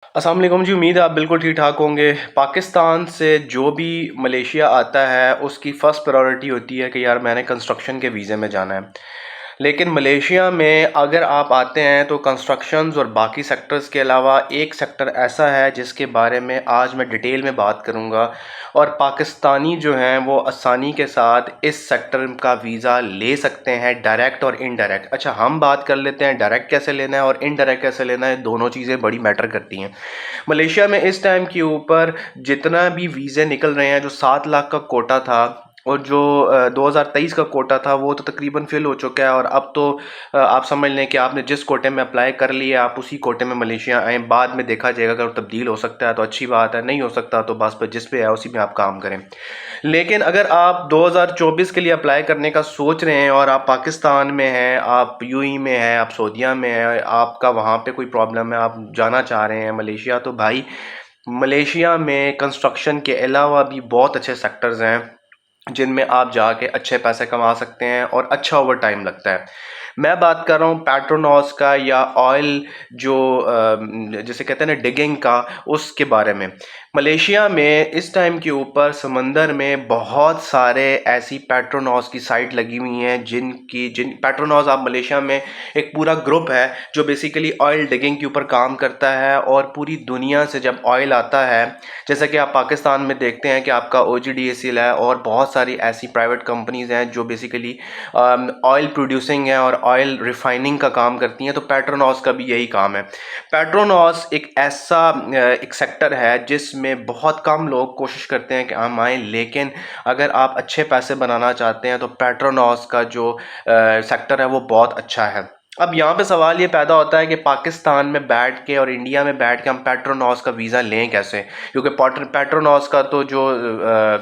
अस्सलाम वालेकुम जी। उम्मीद है आप बिल्कुल ठीक ठाक होंगे। पाकिस्तान से जो भी मलेशिया आता है उसकी फ़र्स्ट प्रायोरिटी होती है कि यार मैंने कंस्ट्रक्शन के वीज़े में जाना है। लेकिन मलेशिया में अगर आप आते हैं तो कंस्ट्रक्शंस और बाकी सेक्टर्स के अलावा एक सेक्टर ऐसा है जिसके बारे में आज मैं डिटेल में बात करूंगा, और पाकिस्तानी जो हैं वो आसानी के साथ इस सेक्टर का वीज़ा ले सकते हैं, डायरेक्ट और इनडायरेक्ट। अच्छा, हम बात कर लेते हैं डायरेक्ट कैसे लेना है और इनडायरेक्ट कैसे लेना है। दोनों चीज़ें बड़ी मैटर करती हैं। मलेशिया में इस टाइम के ऊपर जितना भी वीज़े निकल रहे हैं, जो 7 लाख का कोटा था और जो 2023 का कोटा था, वो तो तकरीबन फिल हो चुका है। और अब तो आप समझ लें कि आपने जिस कोटे में अप्लाई कर लिया, आप उसी कोटे में मलेशिया आएँ। बाद में देखा जाएगा, अगर तब्दील हो सकता है तो अच्छी बात है, नहीं हो सकता तो बस पर जिस पे है उसी में आप काम करें। लेकिन अगर आप 2024 के लिए अप्लाई करने का सोच रहे हैं और आप पाकिस्तान में हैं, आप यूएई में हैं, आप सऊदीया में हैं, आपका वहाँ पे कोई प्रॉब्लम है, आप जाना चाह रहे हैं मलेशिया, तो भाई मलेशिया में कंस्ट्रक्शन के अलावा भी बहुत अच्छे सेक्टर्स हैं जिनमें आप जाके अच्छे पैसे कमा सकते हैं और अच्छा ओवर टाइम लगता है। मैं बात कर रहा हूँ पेट्रोनॉस का, या ऑयल जो जिसे कहते हैं ना डिगिंग का, उसके बारे में। मलेशिया में इस टाइम के ऊपर समंदर में बहुत सारे ऐसी पेट्रोनॉस की साइट लगी हुई हैं जिन पेट्रोनॉस, आप मलेशिया में एक पूरा ग्रुप है जो बेसिकली ऑयल डिगिंग के ऊपर काम करता है। और पूरी दुनिया से जब ऑयल आता है, जैसा कि आप पाकिस्तान में देखते हैं कि आपका OGDACL है और बहुत सारी ऐसी प्राइवेट कंपनीज हैं जो बेसिकली ऑयल प्रोड्यूसिंग है और ऑयल रिफाइनिंग का काम करती हैं, तो पेट्रोनॉस का भी यही काम है। पेट्रोनॉस एक ऐसा एक सेक्टर है जिसमें बहुत कम लोग कोशिश करते हैं कि हम आएँ, लेकिन अगर आप अच्छे पैसे बनाना चाहते हैं तो पेट्रोनॉस का जो सेक्टर है वो बहुत अच्छा है। अब यहाँ पे सवाल ये पैदा होता है कि पाकिस्तान में बैठ के और इंडिया में बैठ के हम पेट्रोनॉस का वीज़ा लें कैसे, क्योंकि पेट्रोनॉस का तो जो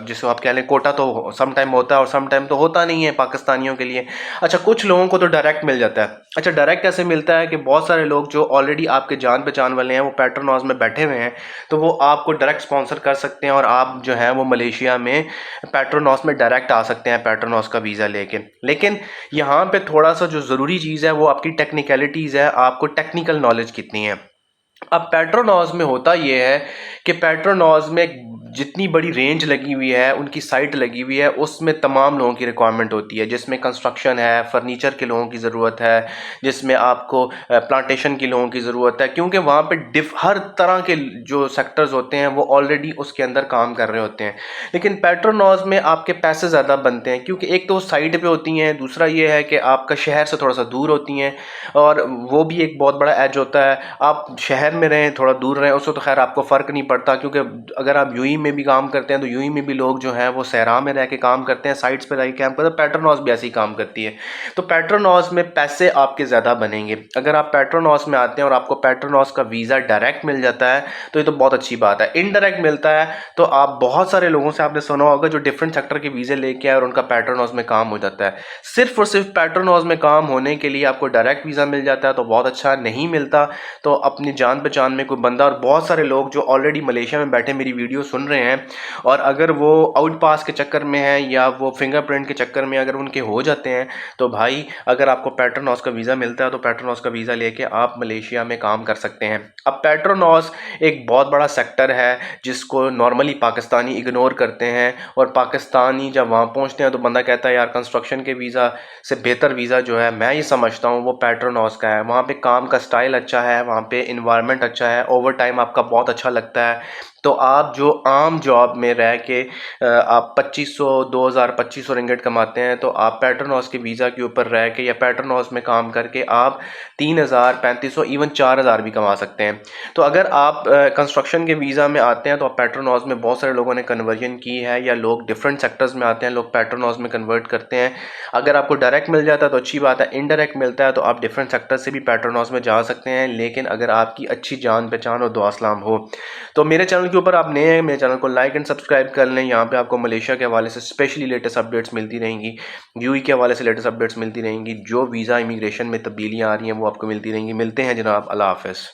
जिसको आप कह लें कोटा, तो सम टाइम होता है और सम टाइम तो होता नहीं है पाकिस्तानियों के लिए। अच्छा, कुछ लोगों को तो डायरेक्ट मिल जाता है। अच्छा, डायरेक्ट कैसे मिलता है कि बहुत सारे लोग जो ऑलरेडी आपके जान पहचान वाले हैं वो पेट्रोनॉस में बैठे हुए हैं, तो वो आपको डायरेक्ट स्पॉन्सर कर सकते हैं और आप जो है वो मलेशिया में पेट्रोनॉस में डायरेक्ट आ सकते हैं पेट्रोनॉस का वीज़ा लेके। लेकिन यहाँ पे थोड़ा सा जो ज़रूरी चीज़ है वो आपकी टेक्निकलिटीज़ है, आपको टेक्निकल नॉलेज कितनी है। अब पेट्रोनॉस में होता ये है कि पेट्रोनॉस में जितनी बड़ी रेंज लगी हुई है, उनकी साइट लगी हुई है, उसमें तमाम लोगों की रिक्वायरमेंट होती है, जिसमें कंस्ट्रक्शन है, फर्नीचर के लोगों की ज़रूरत है, जिसमें आपको प्लांटेशन के लोगों की ज़रूरत है, क्योंकि वहाँ पे हर तरह के जो सेक्टर्स होते हैं वो ऑलरेडी उसके अंदर काम कर रहे होते हैं। लेकिन पेट्रोनॉस में आपके पैसे ज़्यादा बनते हैं, क्योंकि एक तो साइट पे होती हैं, दूसरा ये है कि आपका शहर से थोड़ा सा दूर होती हैं, और वो भी एक बहुत बड़ा एज होता है। आप शहर में रहें, थोड़ा दूर रहें, उससे तो खैर आपको फ़र्क नहीं पड़ता, क्योंकि अगर आप यूएई में भी काम करते हैं तो यूएई में भी लोग जो हैं वो सहरा में रह के काम करते हैं, साइट्स पर रह के काम करते हैं। पेट्रोनॉस भी ऐसे ही काम करती है। तो पेट्रोनॉस में पैसे आपके ज़्यादा बनेंगे। अगर आप पेट्रोनॉस में आते हैं और आपको पेट्रोनॉस का वीज़ा डायरेक्ट मिल जाता है तो ये तो बहुत अच्छी बात है। इनडायरेक्ट मिलता है तो आप बहुत सारे लोगों से आपने सुना होगा जो डिफरेंट सेक्टर के वीज़े लेके आए और उनका पेट्रोनॉस में काम हो जाता है। सिर्फ और सिर्फ पेट्रोनॉस में काम होने के लिए आपको डायरेक्ट वीज़ा मिल जाता है तो बहुत अच्छा। नहीं मिलता तो अपनी जान पहचान में कोई बंदा, और बहुत सारे लोग जो ऑलरेडी मलेशिया में बैठे मेरी वीडियो सुन रहे हैं, और अगर वो आउट पास के चक्कर में है या वो फिंगरप्रिंट के चक्कर में अगर उनके हो जाते हैं, तो भाई अगर आपको पेट्रोनॉस का वीज़ा मिलता है तो पेट्रोनॉस का वीज़ा लेके आप मलेशिया में काम कर सकते हैं। अब पेट्रोनॉस एक बहुत बड़ा सेक्टर है जिसको नॉर्मली पाकिस्तानी इग्नोर करते हैं, और पाकिस्तानी जब वहाँ पहुँचते हैं तो बंदा कहता है यार कंस्ट्रक्शन के वीज़ा से बेहतर वीज़ा जो है मैं ये समझता हूँ वो पेट्रोनॉस का है। वहाँ पे काम का स्टाइल अच्छा है, वहाँ पे इन्वायरमेंट अच्छा है, ओवर टाइम आपका बहुत अच्छा लगता है। तो आप जो आम जॉब में रह के आप 2500 2000 2500 रिंगिट कमाते हैं, तो आप पेट्रोनॉस के वीज़ा के ऊपर रह के या पेट्रोनॉस में काम करके आप 3000 3500 इवन 4000 भी कमा सकते हैं। तो अगर आप कंस्ट्रक्शन के वीज़ा में आते हैं तो आप पेट्रोनॉस में, बहुत सारे लोगों ने कन्वर्जन की है, या लोग डिफरेंट सेक्टर्स में आते हैं, लोग पेट्रोनॉस में कन्वर्ट करते हैं। अगर आपको डायरेक्ट मिल जाता है तो अच्छी बात है, इनडायरेक्ट मिलता है तो आप डिफरेंट सेक्टर से भी पेट्रोनॉस में जा सकते हैं। लेकिन अगर आपकी अच्छी जान पहचान और दुआ सलाम हो तो मेरे चैनल के ऊपर आप नए हैं, मेरे चैनल को लाइक एंड सब्सक्राइब कर लें। यहाँ पे आपको मलेशिया के हवाले से स्पेशली लेटेस्ट अपडेट्स मिलती रहेंगी, यूएई के हवाले से लेटेस्ट अपडेट्स मिलती रहेंगी, जो वीज़ा इमिग्रेशन में तब्दीलियाँ आ रही हैं वो आपको मिलती रहेंगी। मिलते हैं जनाब, अल्लाह हाफ़िज़।